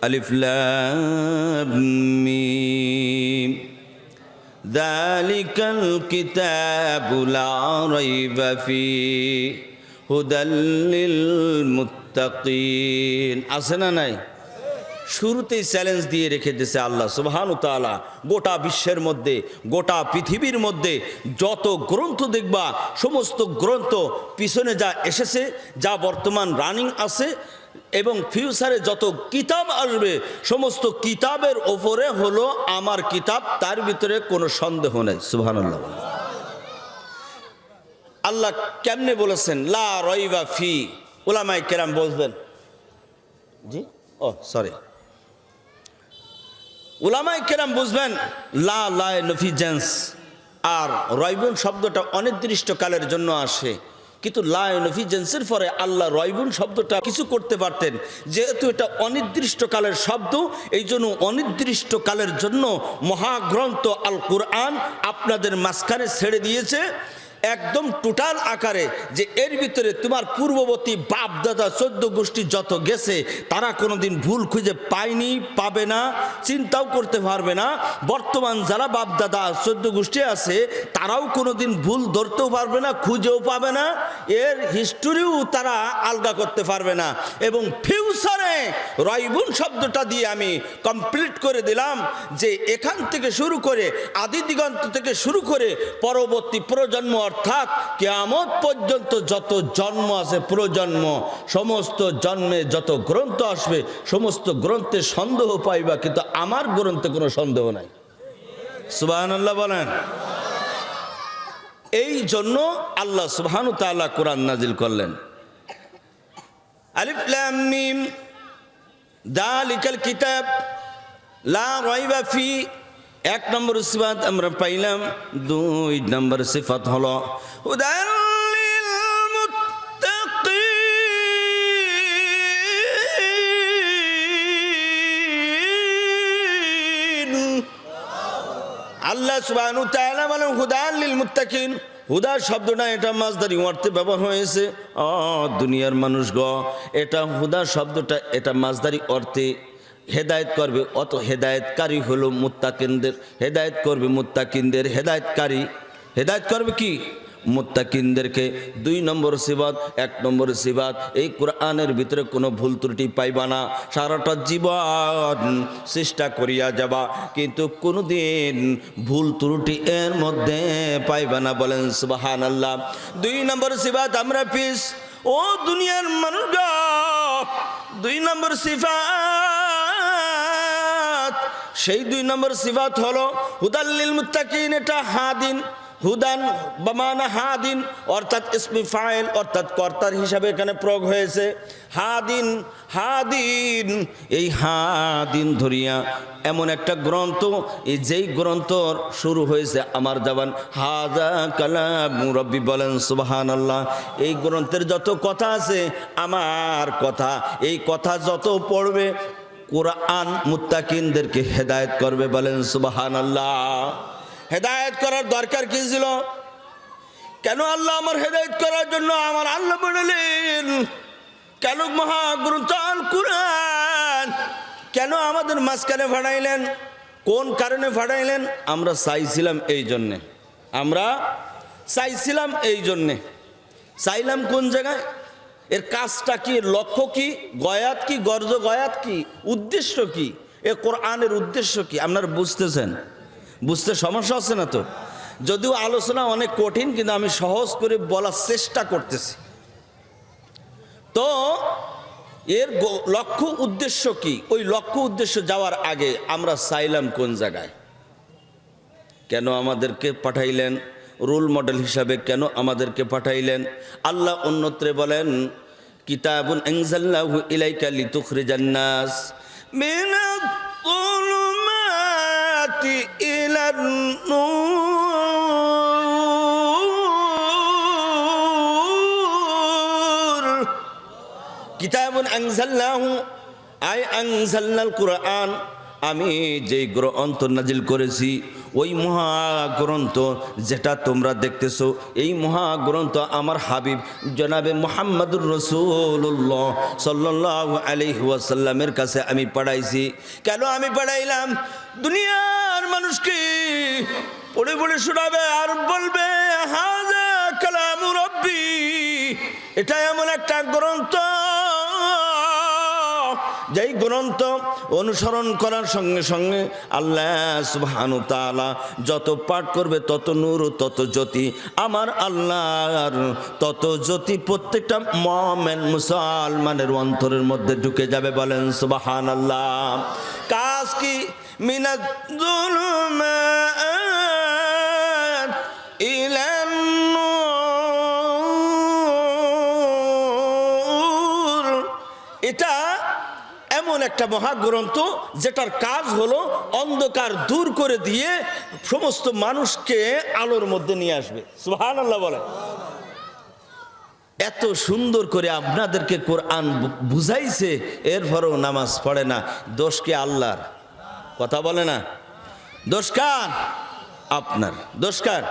আলিফ লাম মিম যালিকাল কিতাবু লা রাইবা ফীহি হুদাল লিল মুত্তাকিন। আছে না নাই? শুরুতেই চ্যালেঞ্জ দিয়ে রেখে দিয়েছে আল্লাহ সুবহানাহু ওয়া তাআলা। গোটা বিশ্বের মধ্যে, গোটা পৃথিবীর মধ্যে যত গ্রন্থ দেখবা, সমস্ত গ্রন্থ পিছনে যা এসেছে, যা বর্তমান রানিং আছে এবং ফিউচারে যত কিতাব আসবে, সমস্ত কিতাবের ওপরে হলো আমার কিতাব, তার ভিতরে কোনো সন্দেহ নেই। সুবহানাল্লাহ। আল্লাহ কেমনে বলেছেন লা রাইবা ফি? উলামায়ে কেরাম বলবেন, জি সরি, উলামায়ে কেরাম বুঝবেন লা নফিজেন্স, আর রয়বুন শব্দটা অনির্দিষ্টকালের জন্য আসে। কিন্তু লা নফিজেন্সের পরে আল্লাহ রয়বুন শব্দটা কিছু করতে পারতেন, যেহেতু এটা অনির্দিষ্টকালের শব্দ, এই জন্য অনির্দিষ্টকালের জন্য মহাগ্রন্থ আল কুরআন আপনাদের মাঝখানে ছেড়ে দিয়েছে একদম টোটাল আকারে, যে এর ভিতরে তোমার পূর্ববর্তী বাপ দাদা 14 গোষ্ঠী যত গেছে তারা কোনোদিন ভুল খুঁজে পায়নি, পাবে না, চিন্তাও করতে পারবে না। বর্তমান যারা বাপ দাদা 14 গোষ্ঠী আছে তারাও কোনোদিন ভুল ধরতেও পারবে না, খুঁজেও পাবে না, এর হিস্টোরিও তারা আলগা করতে পারবে না। এবং ফিউচারে রয়বুন শব্দটা দিয়ে আমি কমপ্লিট করে দিলাম যে এখান থেকে শুরু করে আদি দিগন্ত থেকে শুরু করে পরবর্তী প্রজন্ম অর্থাৎ কিয়ামত পর্যন্ত যত জন্ম আছে, প্রজন্ম, সমস্ত জন্মে যত গ্রন্থ আসবে সমস্ত গ্রন্থে সন্দেহ পাইবা, কিন্তু আমার গ্রন্থে কোনো সন্দেহ নাই। সুবহানাল্লাহ বলেন। এই জন্য আল্লাহ সুবহানাহু ওয়া তাআলা কোরআন নাজিল করলেন। আলিফ লাম মিম যালিকাল কিতাব লা রাইবা ফি। 1 নম্বর সিফাত আমরা পাইলাম। 2 নম্বর সিফাত হলো হুদাল লিল মুত্তাকিন। আল্লাহ সুবহানাহু ওয়া তাআলা বলেন হুদাল লিল মুত্তাকিন। হুদা শব্দটা এটা মাসদারি অর্থে ব্যবহার হয়েছে। দুনিয়ার মানুষ গো, এটা হুদা শব্দটা এটা মাসদারি অর্থে হেদায়েত করবে, অত হেদায়েতকারী হলো মুত্তাকিনদের, হেদায়েত করবে মুত্তাকিনদের, হেদায়েতকারী, হেদায়েত করবে কি? মুত্তাকিনদেরকে। 2 নম্বর সিফাত। 1 নম্বর সিফাত, এই কোরআনের ভিতরে কোনো ভুল ত্রুটি পাইবা না। সারাটা জীবন চেষ্টা করিয়া যাবা, কিন্তু কোনোদিন ভুল ত্রুটি এর মধ্যে পাইবা না। বলেন সুবহানাল্লাহ। 2 নম্বর সিফাত আমরা পিস। ও দুনিয়ার মানুষ, 2 নম্বর সিফাত, সেই 2 নম্বর সিফাত হলো হুদাল লিল মুত্তাকিন। এটা হাদিন, হুদান বামানা হাদিন অর্থাৎ ইসমি ফাইল অর্থাৎ কর্তার হিসাবে এখানে প্রয়োগ হয়েছে। হাদিন, হাদিন, এই হাদিন ধরিয়া এমন একটা গ্রন্থ, এই যেই গ্রন্থ শুরু হয়েছে আমার জবান হাযা কালামু রাব্বি। বলেন সুবহানাল্লাহ। এই গ্রন্থের যত কথা আছে আমার কথা, এই কথা যত পড়বে কোরআন মুত্তাকিনদেরকে হেদায়েত করবে। বলেন সুবহানাল্লাহ। হেদায়েত করার দরকার কি ছিল? কেন আল্লাহ আমার হেদায়েত করার জন্য আমার আল্লাহ বললেন, কেন মহাগ্রন্থ আল কুরআন কেন আমাদের মাঝখানে ফাটাইলেন? কোন কারণে ফাটাইলেন? আমরা চাইছিলাম এই জন্যে, আমরা চাইছিলাম এই জন্যে। চাইলাম কোন জায়গায়? এর কাজটা কি? লক্ষ্য কি? গয়াত কি? গর্জ গয়াত কি? উদ্দেশ্য কি? এ কোরআনের উদ্দেশ্য কি? আপনারা বুঝতেছেন? বুঝতে সমস্যা হচ্ছে না তো? যদিও আলোচনা অনেক কঠিন, কিন্তু আমি সহজ করে বলার চেষ্টা করতেছি। তো এর লক্ষ্য উদ্দেশ্য কি? ওই লক্ষ্য উদ্দেশ্য যাওয়ার আগে আমরা চাইলাম কোন জায়গায়? কেন আমাদেরকে পাঠাইলেন? রোল মডেল হিসাবে কেন আমাদেরকে পাঠাইলেন? আল্লাহ অন্যত্রে বলেন কিতাবুন আনজালনাহু ইলাইকা লিতুখরিজান নাস মিনাত যুলুমাতি ইলান নূর। কিতাবুন আনজালনাহু আই আনজালনাল কুরআন, আমি যেই গ্রন্থ নাজিল করেছি ওই মহাগ্রন্থ যেটা তোমরা দেখতেছো, এই মহাগ্রন্থ আমার হাবিব জনাবে মুহাম্মদুর রাসূলুল্লাহ সাল্লাল্লাহু আলাইহি ওয়াসাল্লামের কাছে আমি পড়াইছি। কেন আমি পড়াইলাম? দুনিয়ার মানুষকে পড়ে পড়ে শোনাবে আর বলবে হাযা কালামু রাব্বি, এটা এমন একটা গ্রন্থ যেই গ্রন্থ অনুসরণ করার সঙ্গে সঙ্গে আল্লাহ সুবহানাহু ওয়া তাআলা যত পাঠ করবে তত নূর, তত জ্যোতি, আমার আল্লাহর তত জ্যোতি প্রত্যেকটা মুমিন মুসলমানের অন্তরের মধ্যে ঢুকে যাবে। বলেন সুবহানাল্লাহ। কাজ কি মিনাজ যুলুমাত ইলান নূর, এটা এমন একটা মহাগ্রন্থ যেটার কাজ হলো অন্ধকার দূর করে দিয়ে সমস্ত মানুষকে আলোর মধ্যে নিয়ে আসবে। সুবহানাল্লাহ বলে। এত সুন্দর করে আপনাদেরকে কোরআন বুঝাইছে, এরপরও নামাজ পড়ে না। দোষ কি আল্লাহর? কথা বলে না। দোষ কার? আপনার। দোষ কার?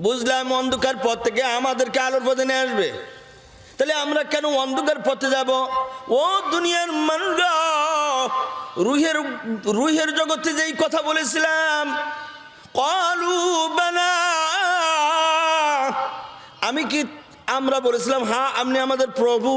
বুঝলাম অন্ধকার পথ থেকে আমাদেরকে আলোর পথে নিয়ে আসবে, তাহলে আমরা কেন অন্ধকার পথে যাব? ও দুনিয়ার মানুষরা, রুহের জগতে যেই কথা বলেছিলাম, ক্বালু বালা, আমি কি আমরা বলেছিলাম হ্যাঁ আপনি আমাদের প্রভু?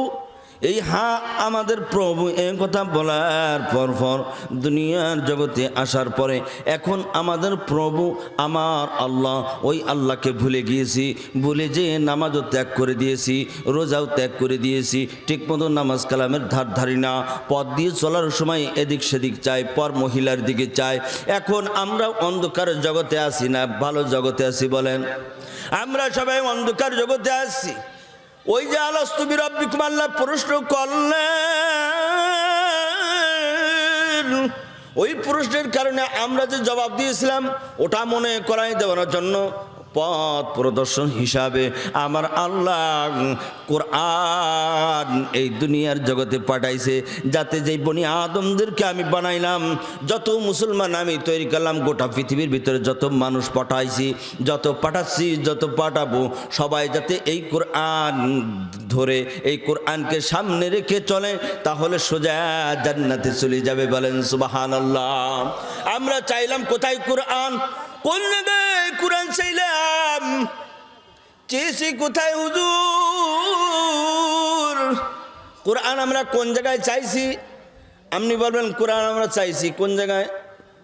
এই হ্যাঁ আমাদের প্রভু এই কথা বলার পর দুনিয়ার জগতে আসার পরে এখন আমাদের প্রভু আমার আল্লাহ, ওই আল্লাহকে ভুলে গিয়েছি, ভুলে যে নামাজও ত্যাগ করে দিয়েছি, রোজাও ত্যাগ করে দিয়েছি, ঠিকমতো নামাজ কালামের ধারি না, পথ দিয়ে চলার সময় এদিক সেদিক চাই, পর মহিলার দিকে চাই। এখন আমরা অন্ধকার জগতে আসি না ভালো জগতে আসি? বলেন। আমরা সবাই অন্ধকার জগতে আসছি। ওই যে আলাস্তু বিরাব্বিকুম আল্লাহ প্রশ্ন করলেন, ওই প্রশ্নের কারণে আমরা যে জবাব দিয়েছিলাম ওটা মনে করাই দেওয়ার জন্য পথ প্রদর্শন হিসাবে আমার আল্লাহ কোরআন এই দুনিয়ার জগতে পাঠাইছে, যাতে যেই বনি আদমদেরকে আমি বানাইলাম, যত মুসলমান আমি তৈরি করলাম, গোটা পৃথিবীর ভিতরে যত মানুষ পাঠাইছি, যত পাঠাচ্ছি, যত পাঠাবো, সবাই যাতে এই কোরআন ধরে এই কোরআনকে সামনে রেখে চলে, তাহলে সোজা জান্নাতে চলে যাবে। বলেন সুবহানাল্লাহ। আমরা চাইলাম কোথায় কোরআন? কোন জায়গায় কোরআন চাইলাম? চেয়েছি কোথায় হুজুর? কোরআন আমরা কোন জায়গায় চাইছি? আপনি বলবেন কোরআন আমরা চাইছি কোন জায়গায়?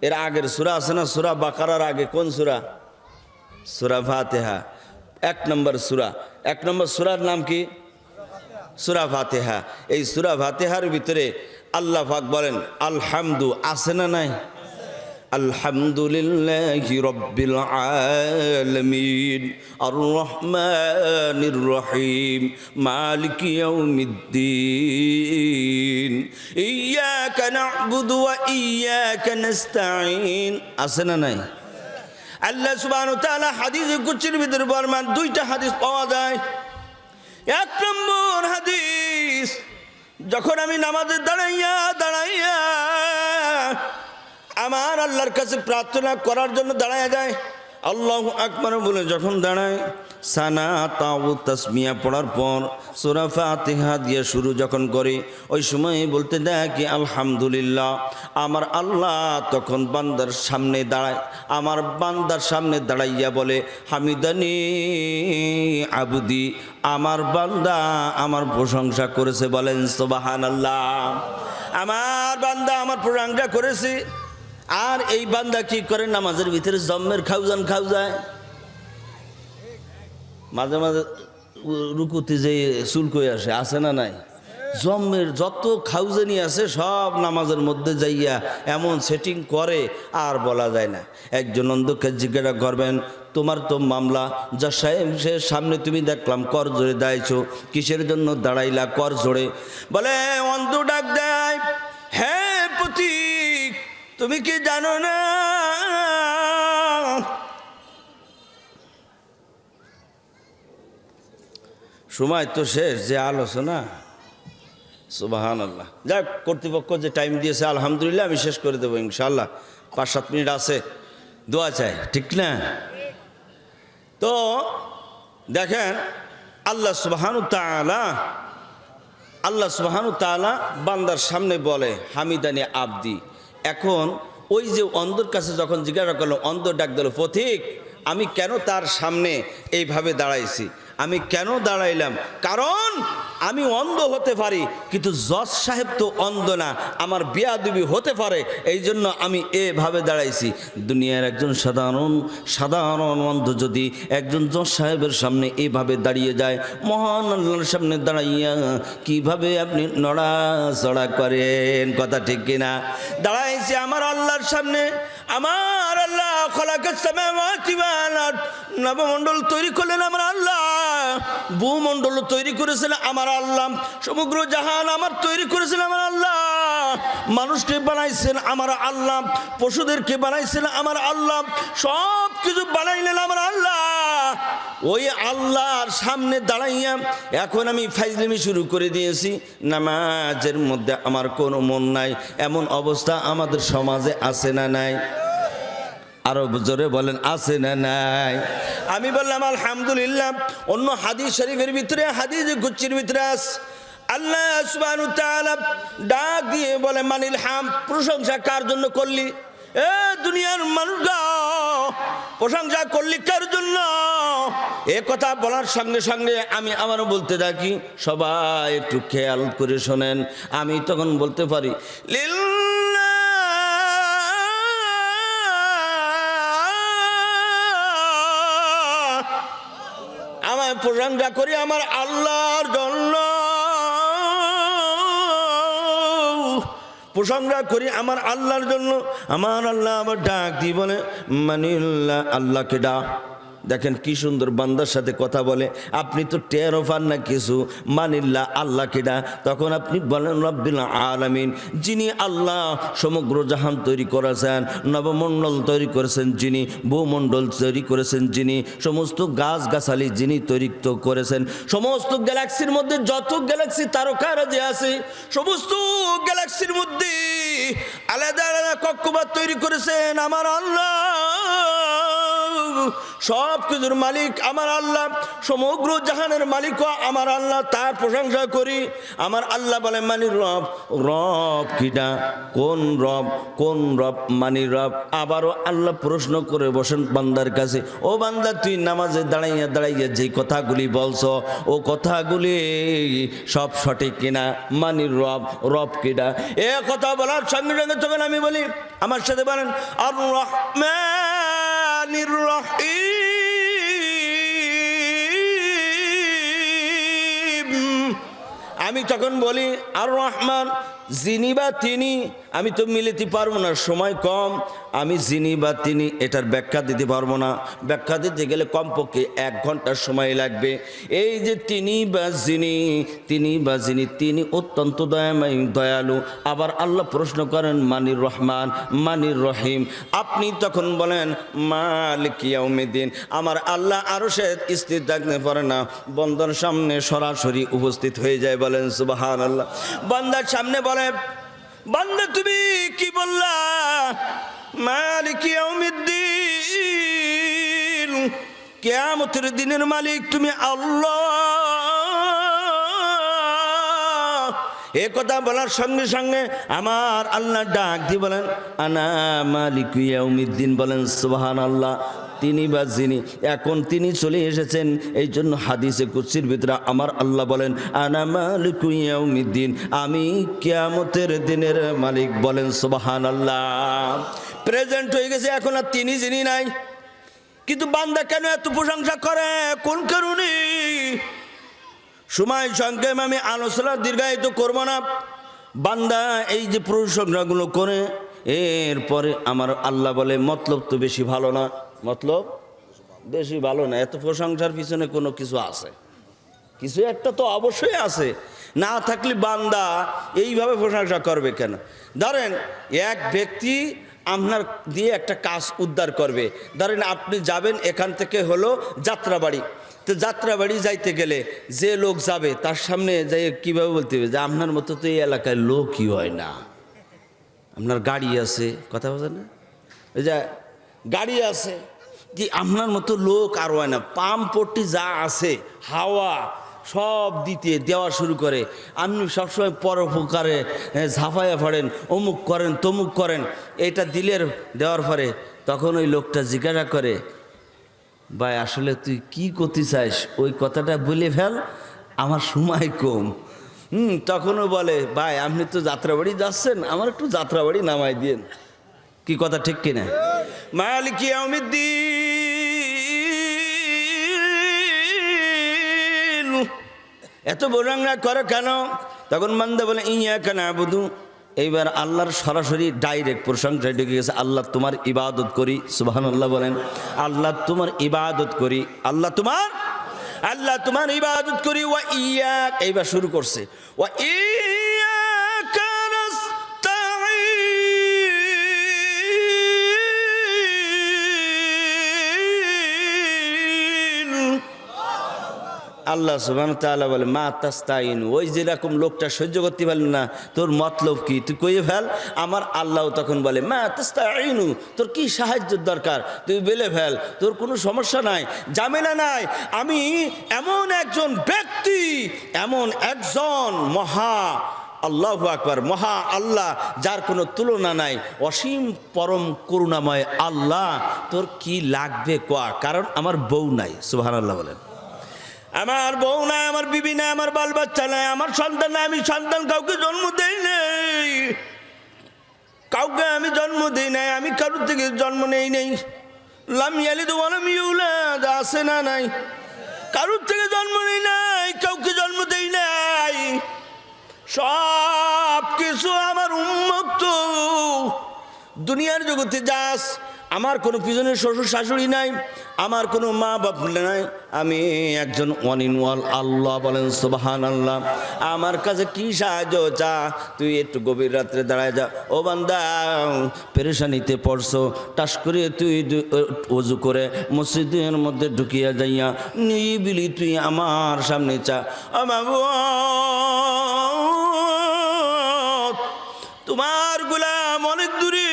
এর আগের সূরা আছে না, সূরা বাকারার আগে কোন সূরা? সূরা ফাতিহা, 1 নম্বর সূরা। 1 নম্বর সূরার নাম কি? সূরা ফাতিহা। এই সূরা ফাতিহার ভিতরে আল্লাহ পাক বলেন আলহামদু, আছে না নাই? আলহামদুলিল্লাহি রাব্বিল আলামিন আর রহমানির রহিম মালিকি ইয়াউমিদ্দিন ইয়্যাকা না'বুদু ওয়া ইয়্যাকা নাস্তাঈন। আছে না নাই? আল্লাহ সুবহানাহু ওয়া তাআলা হাদিসে কুদসির ভিতরে বর্মান 2টা হাদিস পাওয়া যায়। 1 নম্বর হাদিস, যখন আমি নামাজে দাঁড়াইয়া আমার আল্লাহর কাছে প্রার্থনা করার জন্য দাঁড়ায় যায়, আল্লাহু আকবার বলে যখন দাঁড়ায়, সানা তাও তাসমিয়া পড়ার পর সূরা ফাতিহা দিয়ে শুরু যখন করে, ওই সময় বলতে দেয় কি আলহামদুলিল্লাহ। আমার আল্লাহ তখন বান্দার সামনে দাঁড়ায়, আমার বান্দার সামনে দাঁড়াইয়া বলে হামিদানি আবদি, আমার বান্দা আমার প্রশংসা করেছে। বলেন সুবহানাল্লাহ। আমার বান্দা আমার প্রশংসা করেছে। আর এই বান্দা কি করে? নামাজের ভিতরে জম্মের খাউজান খাও যায়, মাঝে মাঝে রুকুতে যে চুলকই আসে, আছে না নাই? জম্মের যত খাউজানি আছে সব নামাজের মধ্যে যাইয়া এমন সেটিং করে আর বলা যায় না। একজন অন্ধকে জিজ্ঞাসা করবেন, তোমার তো মামলা যা সাহেবের সামনে তুমি দেখলাম কর জোরে দাঁড়াইছো, কিসের জন্য দাঁড়াইলা কর জোরে? বলে অন্ধ ডাক দেয়, হ্যাঁ পথিক তুমি কি জানো না সময় তো শেষ, যে আলোচনা। সুবহানাল্লাহ। যাক, কর্তৃপক্ষ যে টাইম দিয়েছে আলহামদুলিল্লাহ, আমি শেষ করে দেবো ইনশাআল্লাহ। 5-7 মিনিট আছে। দোয়া চায়, ঠিক না? তো দেখেন আল্লাহ সুবহানাহু তাআলা বান্দার সামনে বলে হামিদানি আবদি। এখন ওই যে অন্ধর কাছে যখন জিজ্ঞাসা করলো, অন্ধ ডাক দিল, পথিক আমি কেন তার সামনে এইভাবে দাঁড়াইছি, আমি কেন দাঁড়াইলাম? কারণ আমি অন্ধ হতে পারি, কিন্তু জজ সাহেব তো অন্ধ না, আমার বেয়াদবি হতে পারে, এই জন্য আমি এভাবে দাঁড়াইছি। দুনিয়ার একজন সাধারণ অন্ধ যদি একজন জজ সাহেবের সামনে এইভাবে দাঁড়িয়ে যায়, মহান আল্লাহর সামনে দাঁড়াইয়া কিভাবে আপনি নড়াচড়া করেন? কথা ঠিক কিনা? দাঁড়াইছি আমার আল্লাহর সামনে। আমার আল্লাহ খলাকাস সামাওয়াতি ওয়াল আরদ, নবমণ্ডল তৈরি করলেন আমার আল্লাহ, ভূমণ্ডল তৈরি করেছিলেন আমার আল্লাহ, সমগ্র জাহান আমার তৈরি করেছিলেন আমার আল্লাহ, মানুষকে বানাইছেন আমার আল্লাহ, পশুদেরকে বানাইছেন আমার আল্লাহ, সব কিছু বানাইলেন আমার আল্লাহ। ওই আল্লাহর সামনে দাঁড়াইয়া এখন আমি ফাইজলামি শুরু করে দিয়েছি, নামাজের মধ্যে আমার কোনো মন নাই, এমন অবস্থা আমাদের সমাজে আছে না নাই? আরো জোরে বলেন, আছে না নাই? আমি বললাম আলহামদুলিল্লাহ। অন্য হাদিস শরীফের ভিতরে, হাদিস কুদসির ভিতরে আল্লাহ সুবহানাহু ওয়া তাআলা ডাক দিয়ে বলে, মানিল হাম, প্রশংসা কার জন্য করলি? এ দুনিয়ার মানুষরা, প্রশংসা করলি কার জন্য? এ কথা বলার সঙ্গে সঙ্গে আমি আমারও বলতে থাকি, সবাই একটু খেয়াল করে শোনেন। আমি তখন বলতে পারি, আমার প্রশংসা করি আমার আল্লাহর জন্য, প্রশংসা করি আমার আল্লাহর জন্য। আমার আল্লাহ আবার ডাক দিয়ে বলে, মানিল্লাহ, আল্লাহকে ডাক। দেখেন কি সুন্দর বান্দার সাথে কথা বলে, আপনি তো টেরও পান না কিছু। মানিল্লাহ, আল্লাহকে ডাক। তখন আপনি বলেন রব্বিল আলামিন, যিনি আল্লাহ সমগ্র জাহান তৈরি করেছেন, নবমণ্ডল তৈরি করেছেন যিনি, ভূমণ্ডল তৈরি করেছেন যিনি, সমস্ত গাছগাছালি যিনি তৈরি করেছেন, সমস্ত গ্যালাক্সির মধ্যে যত গ্যালাক্সি তারকারাজি আছে, সমস্ত গ্যালাক্সির মধ্যে আলাদা আলাদা কক্ষপথ তৈরি করেছেন আমার আল্লাহ। সব কিছুর মালিক আমার আল্লাহ, সমগ্র জাহানের মালিক আমার আল্লাহ, তার প্রশংসা করি। আমার আল্লাহ বলে, মানির রব, রব কিনা? কোন রব? কোন রব? মানির রব। আবারও আল্লাহ প্রশ্ন করে বসেন বান্দার কাছে, ও বান্দা, তুই নামাজে দাঁড়াইয়া দাঁড়াইয়া যে কথাগুলি বলছ, ও কথাগুলি সব সঠিক কিনা? মানির রব, রব কিনা? এ কথা বলার সঙ্গে সঙ্গে তখন আমি বলি, আমার সাথে বলেন, আর রহমানির রহিম। আমি তখন বলি, আর রহমান, যিনি বা তিনি, আমি তো মিলাতে পারবো না, সময় কম, আমি যিনি বা তিনি এটার ব্যাখ্যা দিতে পারবো না। ব্যাখ্যা দিতে গেলে কমপক্ষে 1 ঘন্টার সময় লাগবে। এই যে তিনি বা যিনি, তিনি বা যিনি, তিনি অত্যন্ত দয়াময়, দয়ালু। আবার আল্লাহ প্রশ্ন করেন, মানির রহমান, মানির রহিম। আপনি তখন বলেন, মালিক ইয়াউমিদ্দিন। আমার আল্লাহ আরশের স্থির থাকতে পারে না, বন্দার সামনে সরাসরি উপস্থিত হয়ে যায়। বলেন সুবহানাল্লাহ। বান্দার সামনে বলে, বান্দা তুমি কি বললা? মালিক ইয়াউমিদ্দিন, কিয়ামতের দিনের মালিক তুমি আল্লাহ। এ কথা বলার সঙ্গে সঙ্গে আমার আল্লাহ ডাক দিয়ে বলেন, আনা মালিক ইয়াউমিদ্দিন। বলেন সুবহানাল্লাহ। তিনি বা যিনি, এখন তিনি চলে এসেছেন, এই জন্য হাদিসে কুদসির ভিতরে আমার আল্লাহ বলেন, আনা মালিকু ইয়াউমিদ্দিন, আমি কিয়ামতের দিনের মালিক। বলেন সুবহানাল্লাহ। প্রেজেন্ট হয়ে গেছে, এখন আর তিনি যিনি নাই। কিন্তু বান্দা কেন এত প্রশংসা করে? কোন কারণে? সময় সংক্ষেপ, আমি আলোচনা দীর্ঘায়িত করব না। বান্দা এই যে প্রশংসাগুলো করে, এরপরে আমার আল্লাহ বলে, মতলব তো বেশি ভালো না, মতলব বেশি ভালো না। এত প্রশংসার পিছনে কোনো কিছু আছে, কিছু একটা তো অবশ্যই আছে, না থাকলে বান্দা এইভাবে প্রশংসা করবে কেন? ধরেন এক ব্যক্তি আপনার দিয়ে একটা কাজ উদ্ধার করবে। ধরেন আপনি যাবেন এখান থেকে হলো যাত্রাবাড়ি, তো যাত্রাবাড়ি যাইতে গেলে যে লোক যাবে তার সামনে যাই কীভাবে বলতে হবে যে আপনার মতো তো এই এলাকায় লোকই হয় না, আপনার গাড়ি আছে, কথা বলছেন না? ওই যে গাড়ি আছে, কি আপনার মতো লোক আর হয় না, পাম্প পট্টি যা আছে হাওয়া সব দেওয়া শুরু করে। আপনি সবসময় পরোপকারে ঝাঁপাইয়া পড়েন, অমুক করেন তমুক করেন, এটা দিলের দেওয়ার পরে তখন ওই লোকটা জিজ্ঞাসা করে, ভাই আসলে তুই কি করতে চাস, ওই কথাটা বলে ফেল, আমার সময় কম। তখনও বলে, ভাই আপনি তো যাত্রাবাড়ি যাচ্ছেন, আমার একটু যাত্রাবাড়ি নামাই দিন। কি কথা ঠিক কিনা? মালিক ইয়াউমিদ্দিন, এত বোরাঙ্গা করো কেন? তখন বান্দা বলে, ইয়াকা না'বুদু। এইবার আল্লাহর সরাসরি ডাইরেক্ট প্রশংসা ঢুকে গেছে, আল্লাহ তোমার ইবাদত করি। সুবহানাল্লাহ বলেন। আল্লাহ তোমার ইবাদত করি, আল্লাহ তোমার ইবাদত করি। ওয়া ইয়াক, এইবার শুরু করছে, ওয়া ইয়াকা নাস্তাঈন। আল্লাহ সুবহানাহু ওয়া তাআলা বলে, মা তাস্তাইন, ওই যেরকম লোকটা সহ্য করতে পারল না, তোর মতলব কি, তুই কইয়ে ফেল। আমার আল্লাহ তখন বলে, মা তাস্তাইনু, তোর কি সাহায্যের দরকার তুই বলে ফেল, তোর কোনো সমস্যা নাই, ঝামেলা নাই। আমি এমন একজন ব্যক্তি, এমন একজন মহা আল্লাহু আকবার, মহা আল্লাহ, যার কোনো তুলনা নাই, অসীম পরম করুণাময় আল্লাহ, তোর কি লাগবে কোয়া, কারণ আমার বউ নাই। সুবহানাল্লাহ বলেন। আমার বউ নাই, আমার বিবি নাই, আমার বাল বাচ্চা নাই, আমার সন্তান নাই, আমি সন্তান কাউকে জন্ম দেই নাই, কাউকে আমি জন্ম দেই নাই, আমি কারোর থেকে জন্ম নেই নেই। লাম ইয়ালিদ ওয়া লাম ইউলাদ, আছে না নাই? কারোর থেকে জন্ম নেই নাই, কাউকে জন্ম দেই নাই, সব কিছু আমার উন্মুক্ত। দুনিয়ার জগতে যাস, আমার কোনো পিছনের শ্বশুর শাশুড়ি নাই, আমার কোনো মা বাপ নাই, আমি একজন ওয়ান ইন ওয়ান আল্লাহ। বলেন সুবহানাল্লাহ। আমার কাছে কি সাহায্য চা, তুই একটু গভীর রাত্রে দাঁড়ায় যা। ও বান্দা, পেরেশানিতে পড়ছো, টাস করে তুই ওযু করে মসজিদের মধ্যে ঢুকিয়া যাইয়া নিবিলি তুই আমার সামনে চা। তোমার গোলাম অনেক দূরে,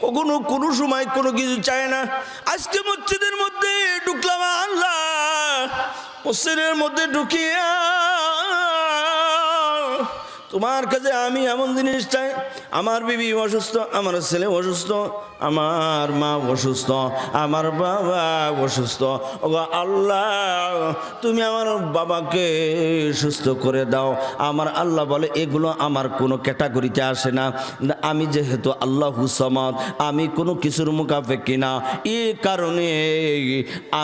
কখনো কোনো সময় কোনো কিছু চায় না। আজকে মসজিদের মধ্যে ঢুকলাম, আল্লাহ মসজিদের মধ্যে ঢুকিয়া তোমার কাছে আমি এমন জিনিস চাই, আমার বিবি অসুস্থ, আমার ছেলে অসুস্থ, আমার মা অসুস্থ, আমার বাবা অসুস্থ। ও আল্লাহ, তুমি আমার বাবাকে সুস্থ করে দাও। আমার আল্লাহ বলে, এগুলো আমার কোনো ক্যাটাগরিতে আসে না, আমি যেহেতু আল্লাহু সামাদ, আমি কোনো কিছুর মুকাফেকি না, এ কারণে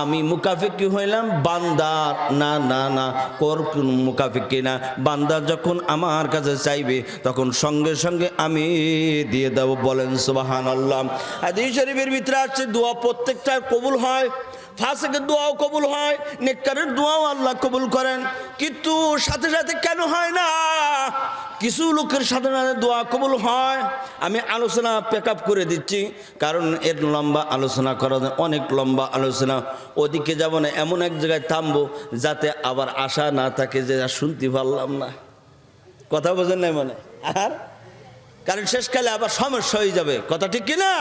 আমি মুকাফেকি হইলাম বান্দার। না না না, কোর কোন মুকাফেকি না। বান্দা যখন আমার কাছে চাইবে তখন সঙ্গে সঙ্গে আমি দিয়ে দেব। বলেন সুবহানাল্লাহ। হাদিস শরীফের ভিতরে আছে, দোয়া প্রত্যেকটা কবুল হয়, ফাসিকের দোয়াও কবুল হয়, নেককারের দোয়াও আল্লাহ কবুল করেন। কিন্তু সাথে সাথে কেন হয় না? কিছু লোকের সাথে সাথে দোয়া কবুল হয়। আমি আলোচনা প্যাক আপ করে দিচ্ছি, কারণ এর লম্বা আলোচনা করা যায়, অনেক লম্বা আলোচনা। ওদিকে যাব না, এমন এক জায়গায় থামবো যাতে আবার আশা না থাকে যে শুনতে পারলাম না। কথা বোঝেন নাই মনে? আর কারণ শেষকালে আবার সমস্যা হয়ে যাবে। কথা ঠিক কিনা?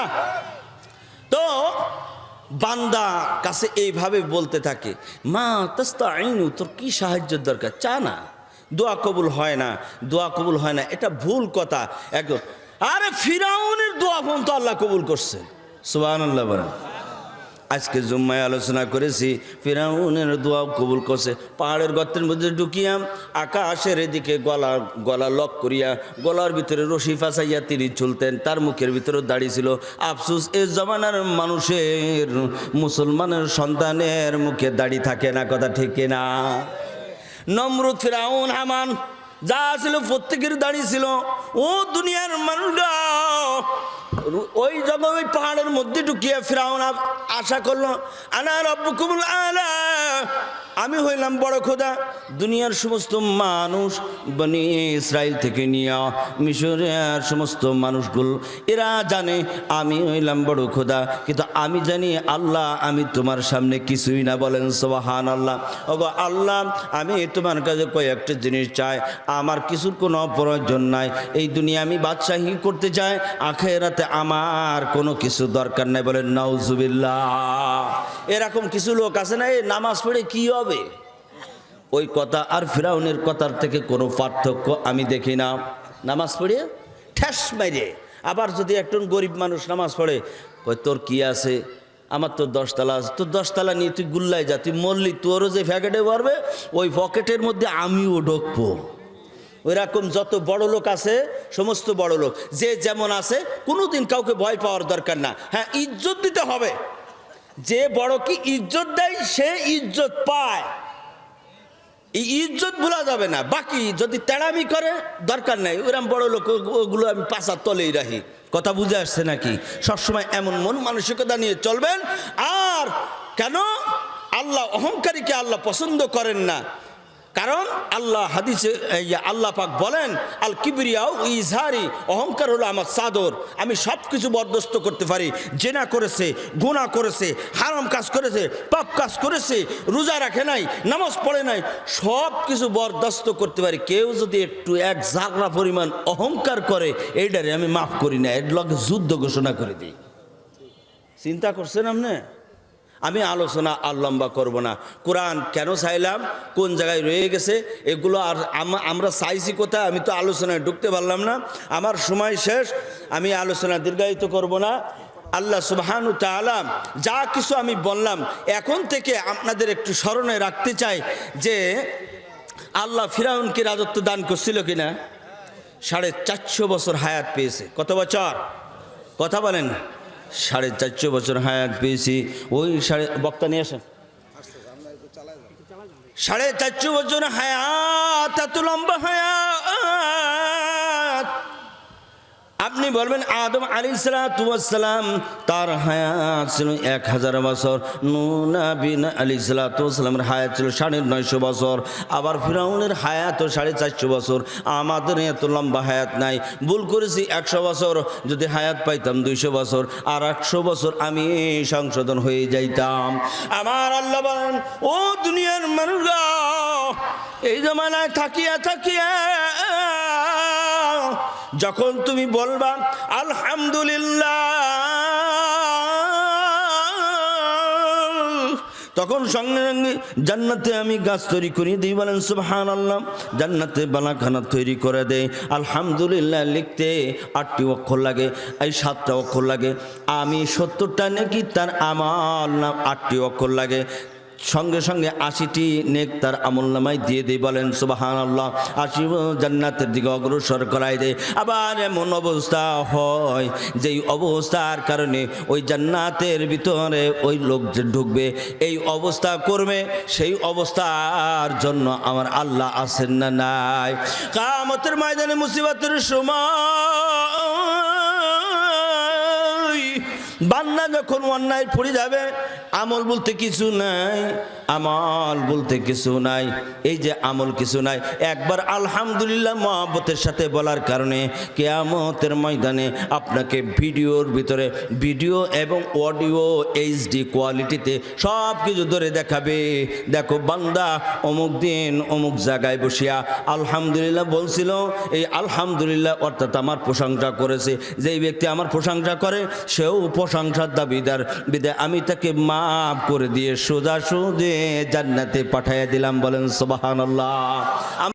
তো বান্দা কাছে এইভাবে বলতে থাকে, মা তাস্তাঈনু, তোর কি সাহায্যের দরকার, চা না। দোয়া কবুল হয় না, দোয়া কবুল হয় না, এটা ভুল কথা একদম। আরে ফিরাউনের দোয়া পর্যন্ত আল্লাহ কবুল করছে। সুবহানাল্লাহ বলেন। আজকে জুম্মায় আলোচনা করেছি, ফিরাউনের দোয়া কবুল করছে। পাহাড়ের গর্তের মধ্যে ঢুকিয়া আকাশের এদিকে গলা লক করিয়া গলার ভিতরে রশি ফাঁসাইয়া তিনি চলতেন, তার মুখের ভিতরে দাড়ি ছিল। আফসোস, এ জমানার মানুষের, মুসলমানের সন্তানের মুখে দাড়ি থাকে না। কথা ঠিক না? নমরুদ, ফিরাউন, হামান যা ছিল প্রত্যেকের দাড়ি ছিল। ও দুনিয়ার মানুষরা ওই জগৎ, ওই পাহাড়ের মধ্যে ঢুকিয়ে ফিরাউন আশা করলো, আনা রব্বুকুমুল আলা, আমি হইলাম বড় খোদা। দুনিয়ার সমস্ত মানুষ, বনি ইসরাইল থেকে নিয়ে মিশরের সমস্ত মানুষগুলো, এরা জানে আমি হইলাম বড় খোদা, কিন্তু আমি জানি আল্লাহ আমি তোমার সামনে কিছুই না। বলেন সুবহানাল্লাহ। ওগো আল্লাহ, আমি তোমার কাছে কয়েকটা জিনিস চাই, আমার কিছুর কোনো প্রয়োজন নাই। এই দুনিয়া আমি বাদশাহী করতে চাই, আখিরাতে আমার কোনো কিছু দরকার নাই, বলেন নাউজুবিল্লাহ। এরকম কিছু লোক আছে না, এই নামাজ পড়ে কি হবে, ওই কথা আর ফিরাউনের কথার থেকে কোনো পার্থক্য আমি দেখি না। নামাজ পড়ে ঠেস মেরে, আবার যদি একজন গরিব মানুষ নামাজ পড়ে, কই তোর কি আছে, আমার তো 10 তালা আছে, তোর 10 তালা নিয়ে তুই গুল্লাই যা, তুই মরলি তোরও যে প্যাকেটে ভরবে ওই পকেটের মধ্যে আমিও ঢুকবো। ওইরকম যত বড় লোক আছে, সমস্ত বড় লোক যে যেমন আছে, কোনোদিন কাউকে ভয় পাওয়ার দরকার না। হ্যাঁ, ইজ্জত দিতে হবে, যে বড় কি ইজ্জত দেয় সে ইজ্জত পায়, এই ইজ্জত ভোলা যাবে না। বাকি যদি তেড়ামি করে দরকার নাই, ওরকম বড় লোক ওগুলো আমি পাশার তলেই রাখি। কথা বুঝে আসছে নাকি? সবসময় এমন মন মানসিকতা নিয়ে চলবেন। আর কেন আল্লাহ অহংকারীকে আল্লাহ পছন্দ করেন না? কারণ আল্লাহ হাদিসে আল্লাহ পাক বলেন, আল কিবরিয়াউ ইজহারি, অহংকার হলো আমার চাদর, আমি সব কিছু বরদাস্ত করতে পারি। জেনা করেছে, গুনাহ করেছে, হারাম কাজ করেছে, পাপ কাজ করেছে, রোজা রাখে নাই, নামাজ পড়ে নাই, সব কিছু বরদাস্ত করতে পারি। কেউ যদি একটু এক জাগরা পরিমাণ অহংকার করে, এইটারে আমি মাফ করি না, এর লগে যুদ্ধ ঘোষণা করে দিই। চিন্তা করছেন আপনি? আমি আলোচনা আর লম্বা করব না। কোরআন কেন চাইলাম, কোন জায়গায় রয়ে গেছে এগুলো, আর আমরা চাইছি কোথায়, আমি তো আলোচনায় ঢুকতে পারলাম না। আমার সময় শেষ, আমি আলোচনা দীর্ঘায়িত করব না। আল্লাহ সুবহানাহু ওয়া তাআলা যা কিছু আমি বললাম, এখন থেকে আপনাদের একটু স্মরণে রাখতে চাই যে আল্লাহ ফিরাউনকে রাজত্ব দান করছিল কিনা? 450 বছর হায়াত পেয়েছে। কত বছর? কথা বলেন। 450 বছর হায়াত পেয়েছি। ওই বক্তা নিয়ে আসেন। 450 বছর হায়াত, এত লম্বা হায়াত। আপনি বলবেন আদম আলাইহিসসালাম তার হায়াত ছিল 1000 বছর, নূহ নবী আলাইহিসসালামের হায়াত ছিল 950 বছর, আবার ফিরাউনের হায়াত 450 বছর। আমাদের এত লম্বা হায়াত নাই, ভুল করেছি 100 বছর, যদি হায়াত পাইতাম 200 বছর, আর 100 বছর আমি সংশোধন হয়ে যাইতাম। আমার আল্লাহ বলেন, ও দুনিয়ার মানুষরা, এই জমানায় থাকিয়া থাকিয়া যখন তুমি বলবা আলহামদুলিল্লাহ, তখন সঙ্গে সঙ্গে জান্নাতে আমি গাছ তৈরি করে দিই। বলেন সুবহানাল্লাহ। জান্নাতে বালাখানা তৈরি করে দেয়। আলহামদুলিল্লাহ লিখতে 8টি অক্ষর লাগে, এই 7টা অক্ষর লাগে। আমি 70টা নেকি, তার আমার নাম 8টি অক্ষর লাগে। সঙ্গে সঙ্গে 80টি নেক তার আমল নামায় দিয়ে দেয়। বলেন সুবহানাল্লাহ। 80 জান্নাতের দিকে অগ্রসর করাই দেয়। আবার এমন অবস্থা হয়, যেই অবস্থার কারণে ওই জান্নাতের ভিতরে ওই লোক যে ঢুকবে, এই অবস্থা করবে, সেই অবস্থার জন্য আমার আল্লাহ আছেন না নাই? কিয়ামতের ময়দানে মুসিবতের সময় বান্দা যখন অন্যায় পড়ে যাবে, আমল বলতে কিছু নাই, আমল বলতে কিছু নাই। এই যে আমল কিছু নাই, একবার আলহামদুলিল্লাহ মহব্বতের সাথে বলার কারণে কিয়ামতের ময়দানে আপনাকে ভিডিওর ভিতরে ভিডিও এবং অডিও HD কোয়ালিটিতে সব কিছু ধরে দেখাবে। দেখো বান্দা অমুক দিন অমুক জায়গায় বসিয়া আলহামদুলিল্লাহ বলছিল, এই আলহামদুলিল্লাহ অর্থাৎ আমার প্রশংসা করেছে। যেই ব্যক্তি আমার প্রশংসা করে সেও প্রশংসার দাবিদার, বিদায় আমি তাকে মাফ করে দিয়ে সোজা সোজা জান্নাতে পাঠাইয়া দিলাম। বলেন সুবহানাল্লাহ।